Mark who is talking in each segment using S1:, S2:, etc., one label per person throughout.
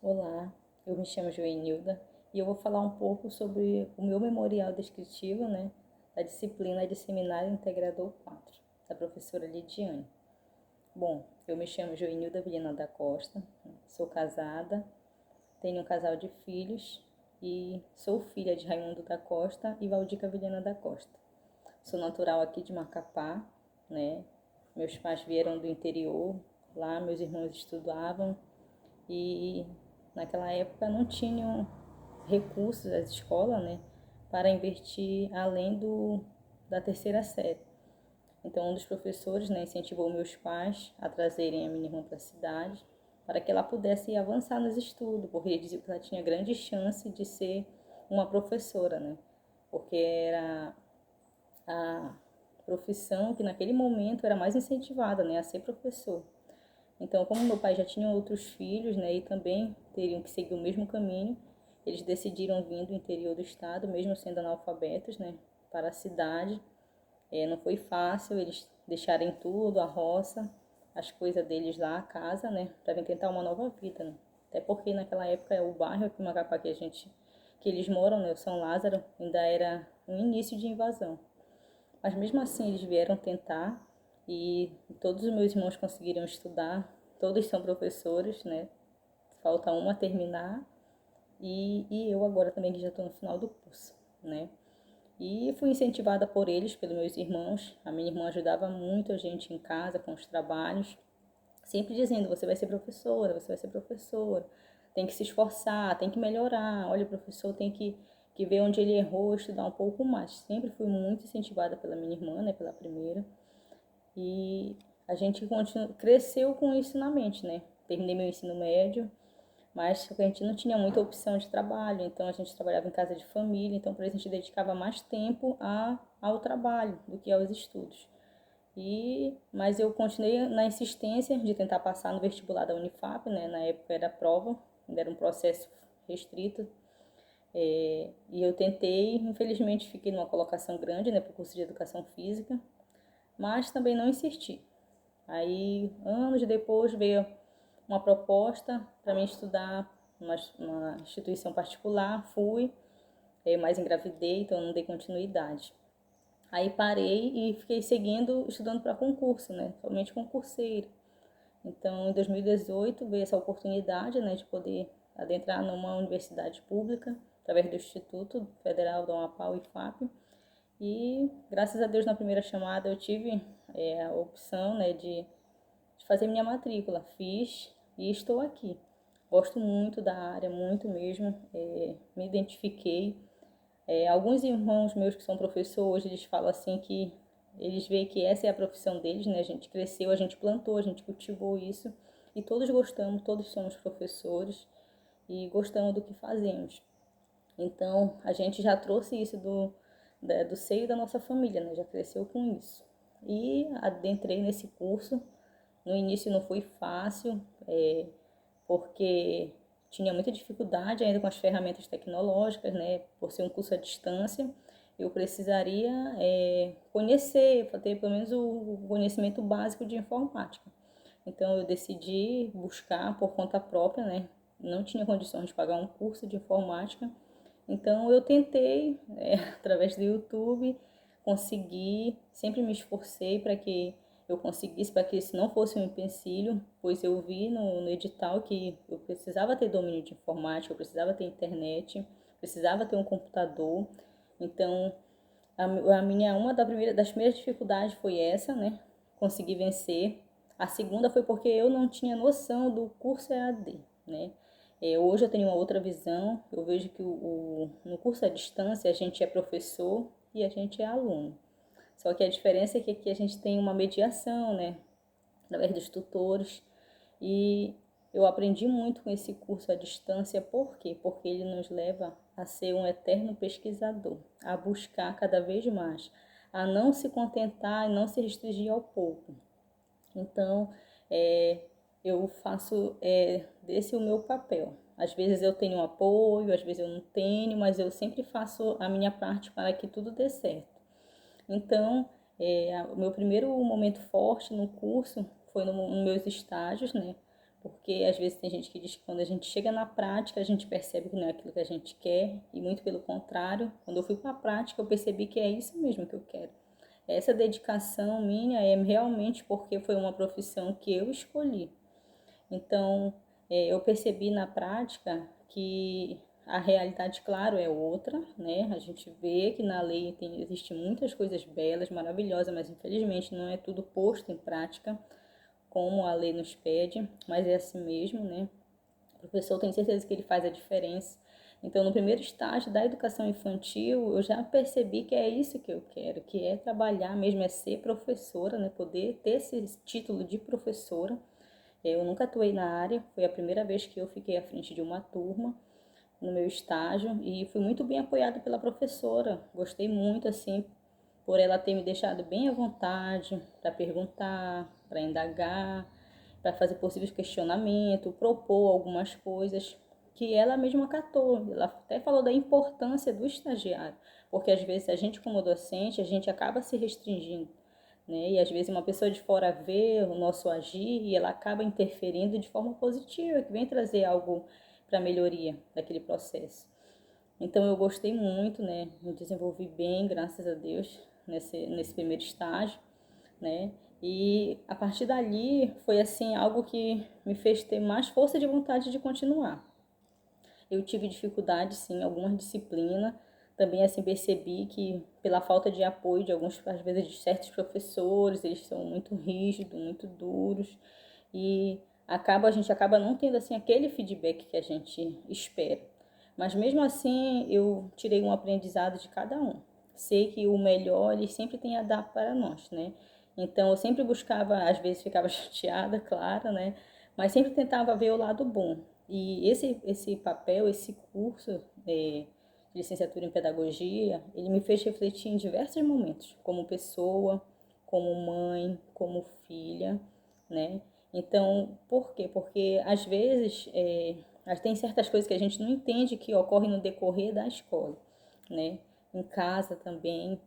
S1: Olá, eu me chamo Joenilda e eu vou falar um pouco sobre o meu memorial descritivo, da disciplina de Seminário Integrador 4, da professora Lidiane. Bom, eu me chamo Joenilda Vilhena da Costa, sou casada, tenho um casal de filhos e sou filha de Raimundo da Costa e Valdica Vilhena da Costa. Sou natural aqui de Macapá, né? Meus pais vieram do interior, lá meus irmãos estudavam e naquela época não tinham recursos as escolas, para investir além da terceira série. Então, um dos professores, incentivou meus pais a trazerem a minha irmã para a cidade para que ela pudesse avançar nos estudos, porque ele dizia que ela tinha grande chance de ser uma professora, porque era a profissão que naquele momento era mais incentivada, a ser professor. Então, como meu pai já tinha outros filhos, e também teriam que seguir o mesmo caminho, eles decidiram vir do interior do estado, mesmo sendo analfabetos, para a cidade. Não foi fácil eles deixarem tudo, a roça, as coisas deles lá, a casa, para vir tentar uma nova vida, Até porque naquela época o bairro aqui em Macapá que eles moram, o São Lázaro, ainda era um início de invasão. Mas mesmo assim eles vieram tentar e todos os meus irmãos conseguiram estudar, todos são professores, Falta uma terminar e eu agora também que já estou no final do curso, E fui incentivada por eles, pelos meus irmãos. A minha irmã ajudava muito a gente em casa com os trabalhos, sempre dizendo: você vai ser professora, você vai ser professora, tem que se esforçar, tem que melhorar. Olha, o professor tem que ver onde ele errou, estudar um pouco mais. Sempre fui muito incentivada pela minha irmã, pela primeira. E a gente cresceu com isso na mente, Terminei meu ensino médio, mas a gente não tinha muita opção de trabalho, então a gente trabalhava em casa de família, então por isso a gente dedicava mais tempo ao trabalho do que aos estudos. Mas eu continuei na insistência de tentar passar no vestibular da Unifap, Na época era prova, ainda era um processo restrito. E eu tentei, infelizmente fiquei numa colocação grande, para o curso de Educação Física, mas também não insisti. Aí, anos depois, veio uma proposta para mim estudar numa instituição particular, fui, mas engravidei, então não dei continuidade. Aí parei e fiquei seguindo, estudando para concurso, somente concurseiro. Então, em 2018, veio essa oportunidade, de poder adentrar numa universidade pública, através do Instituto Federal do Amapá, o IFAP. E, graças a Deus, na primeira chamada eu tive a opção, de fazer minha matrícula. Fiz e estou aqui. Gosto muito da área, muito mesmo. Me identifiquei. Alguns irmãos meus que são professores, eles falam assim que eles veem que essa é a profissão deles, A gente cresceu, a gente plantou, a gente cultivou isso. E todos gostamos, todos somos professores e gostamos do que fazemos. Então, a gente já trouxe isso do seio da nossa família, Já cresceu com isso. E adentrei nesse curso. No início não foi fácil, porque tinha muita dificuldade ainda com as ferramentas tecnológicas, Por ser um curso à distância, eu precisaria conhecer, ter pelo menos o conhecimento básico de informática. Então eu decidi buscar por conta própria, Não tinha condições de pagar um curso de informática, então eu tentei, através do YouTube, conseguir, sempre me esforcei para que eu conseguisse, para que isso não fosse um empecilho, pois eu vi no edital que eu precisava ter domínio de informática, eu precisava ter internet, precisava ter um computador. Então, uma das primeiras dificuldades foi essa, Consegui vencer. A segunda foi porque eu não tinha noção do curso EAD, Hoje eu tenho uma outra visão. Eu vejo que no curso à distância a gente é professor e a gente é aluno. Só que a diferença é que aqui a gente tem uma mediação, através dos tutores. E eu aprendi muito com esse curso à distância. Por quê? Porque ele nos leva a ser um eterno pesquisador, a buscar cada vez mais, a não se contentar e não se restringir ao pouco. Então, eu faço desse o meu papel. Às vezes eu tenho apoio, às vezes eu não tenho, mas eu sempre faço a minha parte para que tudo dê certo. Então, o meu primeiro momento forte no curso foi nos meus estágios, Porque às vezes tem gente que diz que quando a gente chega na prática, a gente percebe que não é aquilo que a gente quer, e muito pelo contrário, quando eu fui para a prática, eu percebi que é isso mesmo que eu quero. Essa dedicação minha é realmente porque foi uma profissão que eu escolhi. Então, eu percebi na prática que a realidade, claro, é outra, né? A gente vê que na lei existem muitas coisas belas, maravilhosas, mas infelizmente não é tudo posto em prática como a lei nos pede, mas é assim mesmo, né? O professor tem certeza que ele faz a diferença. Então, no primeiro estágio da educação infantil, eu já percebi que é isso que eu quero, que é trabalhar mesmo, é ser professora, né? Poder ter esse título de professora. Eu nunca atuei na área, foi a primeira vez que eu fiquei à frente de uma turma no meu estágio e fui muito bem apoiada pela professora. Gostei muito, assim, por ela ter me deixado bem à vontade para perguntar, para indagar, para fazer possíveis questionamentos, propor algumas coisas que ela mesma acatou. Ela até falou da importância do estagiário, porque às vezes a gente como docente, a gente acaba se restringindo, né? E às vezes uma pessoa de fora vê o nosso agir e ela acaba interferindo de forma positiva, que vem trazer algo para melhoria daquele processo. Então eu gostei muito, né? Me desenvolvi bem, graças a Deus, nesse primeiro estágio, né? E a partir dali foi assim algo que me fez ter mais força de vontade de continuar. Eu tive dificuldade, sim, em algumas disciplinas. Também, assim, percebi que pela falta de apoio de alguns, às vezes, de certos professores, eles são muito rígidos, muito duros. E a gente acaba não tendo, assim, aquele feedback que a gente espera. Mas, mesmo assim, eu tirei um aprendizado de cada um. Sei que o melhor, ele sempre tem a dar para nós, né? Então, eu sempre buscava, às vezes ficava chateada, claro, né? Mas sempre tentava ver o lado bom. E esse papel, esse curso de licenciatura em pedagogia, ele me fez refletir em diversos momentos, como pessoa, como mãe, como filha, né? Então, por quê? Porque às vezes tem certas coisas que a gente não entende que ocorrem no decorrer da escola, né? Em casa também,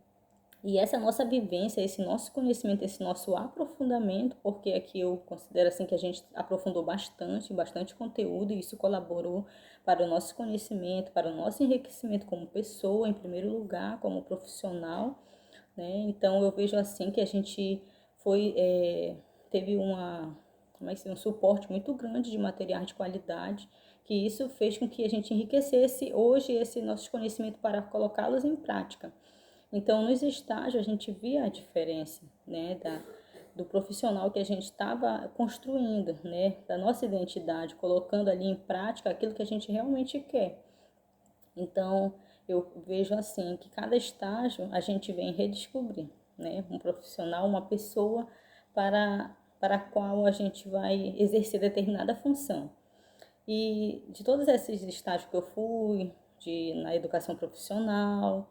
S1: e essa nossa vivência, esse nosso conhecimento, esse nosso aprofundamento, porque aqui eu considero assim que a gente aprofundou bastante, bastante conteúdo, e isso colaborou para o nosso conhecimento, para o nosso enriquecimento como pessoa, em primeiro lugar, como profissional, né? Então eu vejo assim que a gente teve como é que se diz, um suporte muito grande de materiais de qualidade, que isso fez com que a gente enriquecesse hoje esse nosso conhecimento para colocá-los em prática. Então, nos estágios, a gente via a diferença, né, do profissional que a gente estava construindo, né, da nossa identidade, colocando ali em prática aquilo que a gente realmente quer. Então, eu vejo assim que cada estágio a gente vem redescobrir, né, um profissional, uma pessoa para a qual a gente vai exercer determinada função. E de todos esses estágios que eu fui, na educação profissional,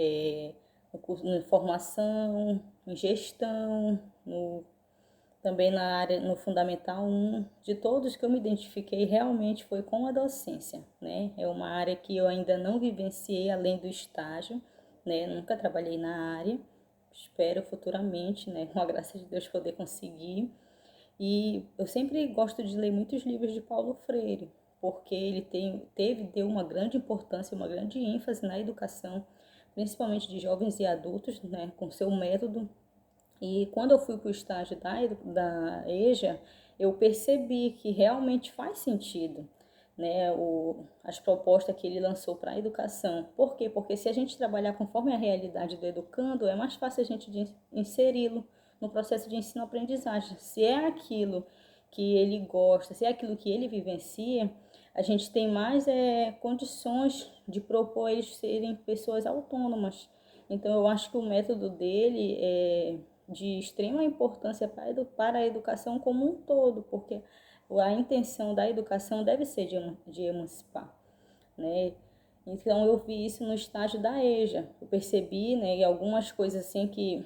S1: é, no curso de formação, em gestão, também na área, no Fundamental 1, de todos que eu me identifiquei realmente foi com a docência, né? É uma área que eu ainda não vivenciei além do estágio, né? Nunca trabalhei na área, espero futuramente, né? Com a graça de Deus poder conseguir. E eu sempre gosto de ler muitos livros de Paulo Freire, porque ele deu uma grande importância, uma grande ênfase na educação, principalmente de jovens e adultos, né, com seu método. E quando eu fui para o estágio da EJA, eu percebi que realmente faz sentido, né, as propostas que ele lançou para a educação. Por quê? Porque se a gente trabalhar conforme a realidade do educando, é mais fácil a gente inseri-lo no processo de ensino-aprendizagem. Se é aquilo que ele gosta, se é aquilo que ele vivencia, a gente tem mais condições de propor eles serem pessoas autônomas. Então, eu acho que o método dele é de extrema importância para a educação como um todo, porque a intenção da educação deve ser de emancipar, né? Então eu vi isso no estágio da EJA, eu percebi, né, e algumas coisas assim que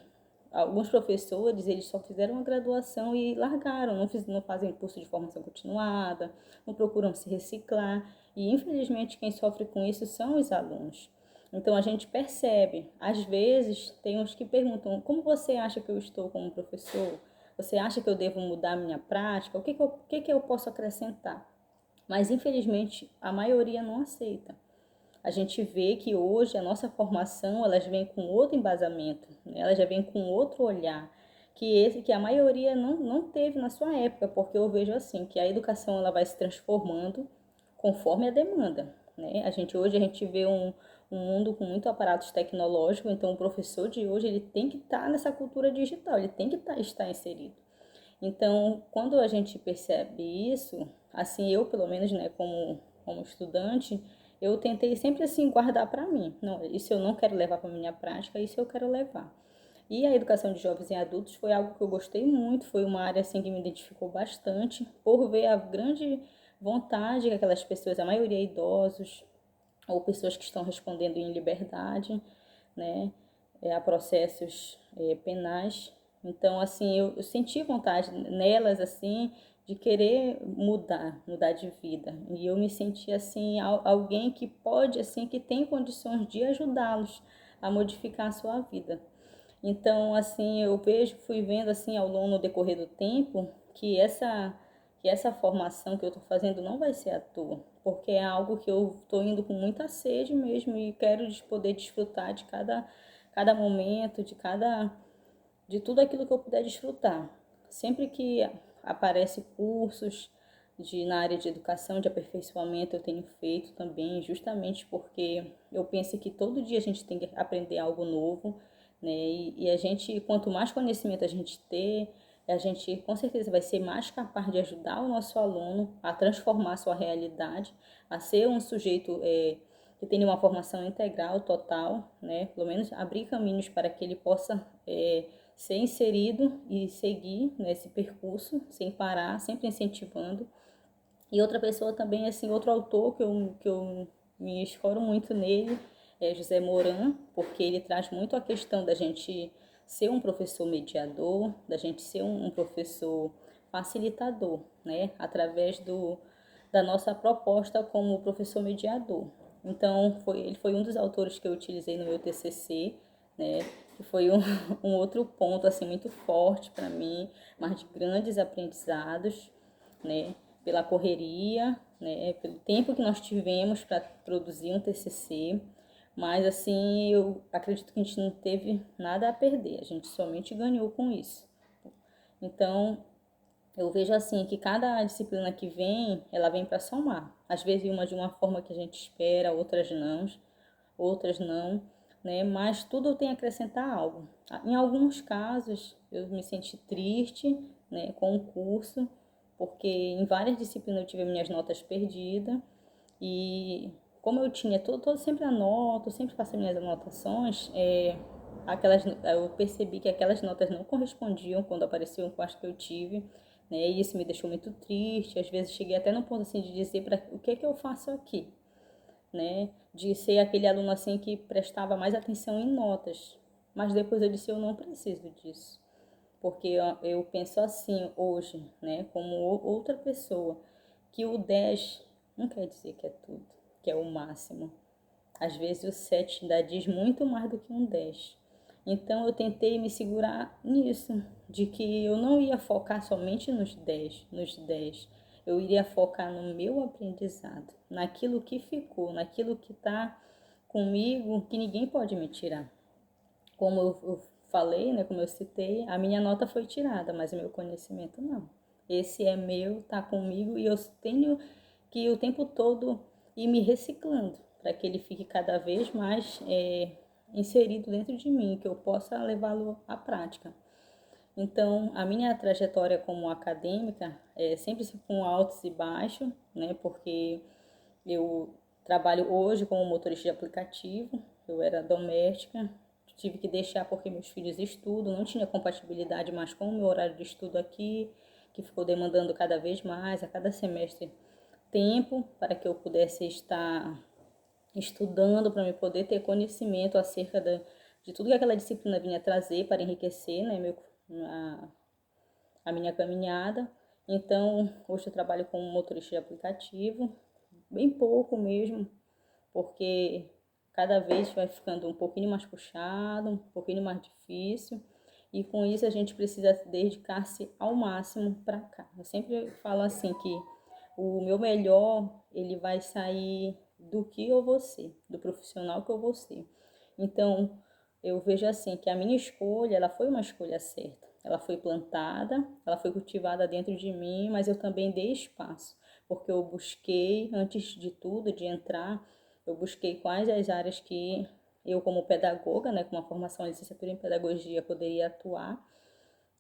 S1: alguns professores, eles só fizeram a graduação e largaram, não fazem curso de formação continuada, não procuram se reciclar, e infelizmente quem sofre com isso são os alunos. Então a gente percebe, às vezes tem uns que perguntam, como você acha que eu estou como professor? Você acha que eu devo mudar a minha prática? O que que eu posso acrescentar? Mas, infelizmente, a maioria não aceita. A gente vê que hoje a nossa formação, elas vem com outro embasamento, né? Ela já vem com outro olhar, que a maioria não teve na sua época, porque eu vejo assim, que a educação ela vai se transformando conforme a demanda, né? Hoje a gente vê um mundo com muito aparatos tecnológicos, então o professor de hoje ele tem que estar nessa cultura digital, ele tem que estar inserido. Então, quando a gente percebe isso, assim, eu pelo menos, né, como estudante, eu tentei sempre assim guardar para mim. Não, isso eu não quero levar para minha prática, isso eu quero levar. E a educação de jovens e adultos foi algo que eu gostei muito, foi uma área assim que me identificou bastante, por ver a grande vontade que aquelas pessoas, a maioria idosos, ou pessoas que estão respondendo em liberdade, né, a processos penais. Então, assim, eu senti vontade nelas, assim, de querer mudar de vida. E eu me senti, assim, alguém que pode, assim, que tem condições de ajudá-los a modificar a sua vida. Então, assim, fui vendo, assim, ao longo no decorrer do tempo, que essa formação que eu estou fazendo não vai ser à toa, porque é algo que eu estou indo com muita sede mesmo e quero poder desfrutar de cada momento, de tudo aquilo que eu puder desfrutar. Sempre que aparece cursos na área de educação, de aperfeiçoamento, eu tenho feito também, justamente porque eu penso que todo dia a gente tem que aprender algo novo, né? E a gente, quanto mais conhecimento a gente ter, a gente com certeza vai ser mais capaz de ajudar o nosso aluno a transformar a sua realidade, a ser um sujeito que tenha uma formação integral, total, né? Pelo menos abrir caminhos para que ele possa ser inserido e seguir nesse percurso sem parar, sempre incentivando. E outra pessoa também, assim, outro autor que eu me escoro muito nele é José Moran, porque ele traz muito a questão da gente ser um professor mediador, da gente ser um professor facilitador, né? Através da nossa proposta como professor mediador. Então, ele foi um dos autores que eu utilizei no meu TCC, né? Que foi um outro ponto, assim, muito forte para mim, mas de grandes aprendizados, né? Pela correria, né? Pelo tempo que nós tivemos para produzir um TCC, mas assim, eu acredito que a gente não teve nada a perder, a gente somente ganhou com isso. Então, eu vejo assim que cada disciplina que vem, ela vem para somar. Às vezes uma de uma forma que a gente espera, outras não, né? Mas tudo tem a acrescentar algo. Em alguns casos, eu me senti triste, né, com o curso, porque em várias disciplinas eu tive minhas notas perdidas e como eu tinha todo sempre anoto, sempre faço minhas anotações, eu percebi que aquelas notas não correspondiam quando apareciam com as que eu tive, né? E isso me deixou muito triste. Às vezes cheguei até no ponto assim de dizer para o que é que eu faço aqui, né? De ser aquele aluno assim que prestava mais atenção em notas. Mas depois eu disse, eu não preciso disso. Porque eu penso assim hoje, né, como outra pessoa, que o 10 não quer dizer que é tudo, que é o máximo. Às vezes o 7 ainda diz muito mais do que um 10. Então eu tentei me segurar nisso, de que eu não ia focar somente nos 10. Eu iria focar no meu aprendizado, naquilo que ficou, naquilo que está comigo, que ninguém pode me tirar. Como eu falei, né, como eu citei, a minha nota foi tirada, mas o meu conhecimento não. Esse é meu, tá comigo e eu tenho que o tempo todo ir me reciclando para que ele fique cada vez mais inserido dentro de mim, que eu possa levá-lo à prática. Então, a minha trajetória como acadêmica é sempre com altos e baixos, né, porque eu trabalho hoje como motorista de aplicativo, eu era doméstica, tive que deixar porque meus filhos estudam, não tinha compatibilidade mais com o meu horário de estudo aqui, que ficou demandando cada vez mais, a cada semestre, tempo para que eu pudesse estar estudando, para me poder ter conhecimento acerca de tudo que aquela disciplina vinha trazer para enriquecer, né, a minha caminhada. Então, hoje eu trabalho como motorista de aplicativo, bem pouco mesmo, porque cada vez vai ficando um pouquinho mais puxado, um pouquinho mais difícil. e com isso a gente precisa dedicar-se ao máximo para cá. Eu sempre falo assim que o meu melhor, ele vai sair do que eu vou ser, do profissional que eu vou ser. Então, eu vejo assim que a minha escolha, ela foi uma escolha certa. Ela foi plantada, ela foi cultivada dentro de mim, mas eu também dei espaço, porque eu busquei, antes de tudo, de entrar, eu busquei quais as áreas que eu, como pedagoga, né, com uma formação em licenciatura em pedagogia, poderia atuar,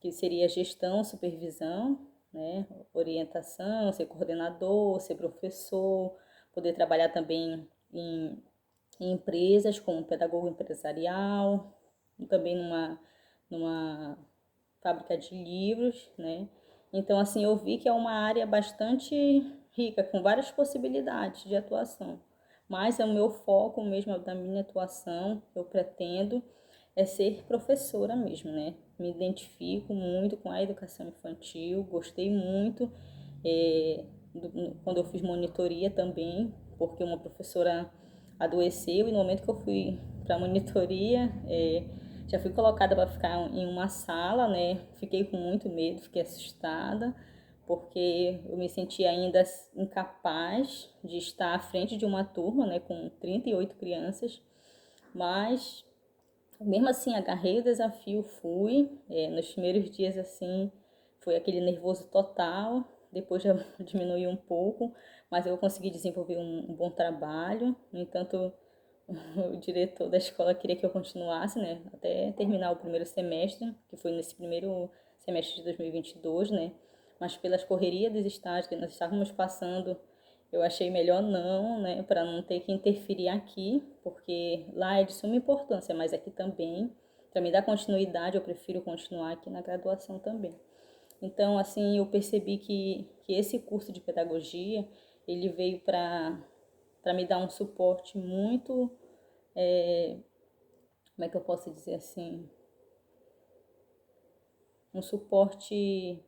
S1: que seria gestão, supervisão, né, orientação, ser coordenador, ser professor, poder trabalhar também em empresas como pedagogo empresarial, também numa fábrica de livros, né? Então, assim, eu vi que é uma área bastante rica, com várias possibilidades de atuação. Mas é o meu foco mesmo da minha atuação, eu pretendo é ser professora mesmo, né? Me identifico muito com a educação infantil, gostei muito quando eu fiz monitoria também, porque uma professora adoeceu e no momento que eu fui para a monitoria, já fui colocada para ficar em uma sala, né? Fiquei com muito medo, fiquei assustada, porque eu me sentia ainda incapaz de estar à frente de uma turma, né, com 38 crianças, mas mesmo assim agarrei o desafio, fui, nos primeiros dias assim, foi aquele nervoso total, depois já diminuiu um pouco, mas eu consegui desenvolver um bom trabalho. No entanto, o diretor da escola queria que eu continuasse, né, até terminar o primeiro semestre, que foi nesse primeiro semestre de 2022, né, mas pelas correrias dos estágios que nós estávamos passando, eu achei melhor não, né, para não ter que interferir aqui, porque lá é de suma importância, mas aqui também, para me dar continuidade, eu prefiro continuar aqui na graduação também. Então, assim, eu percebi que esse curso de pedagogia, ele veio para me dar um suporte muito, como é que eu posso dizer assim, um suporte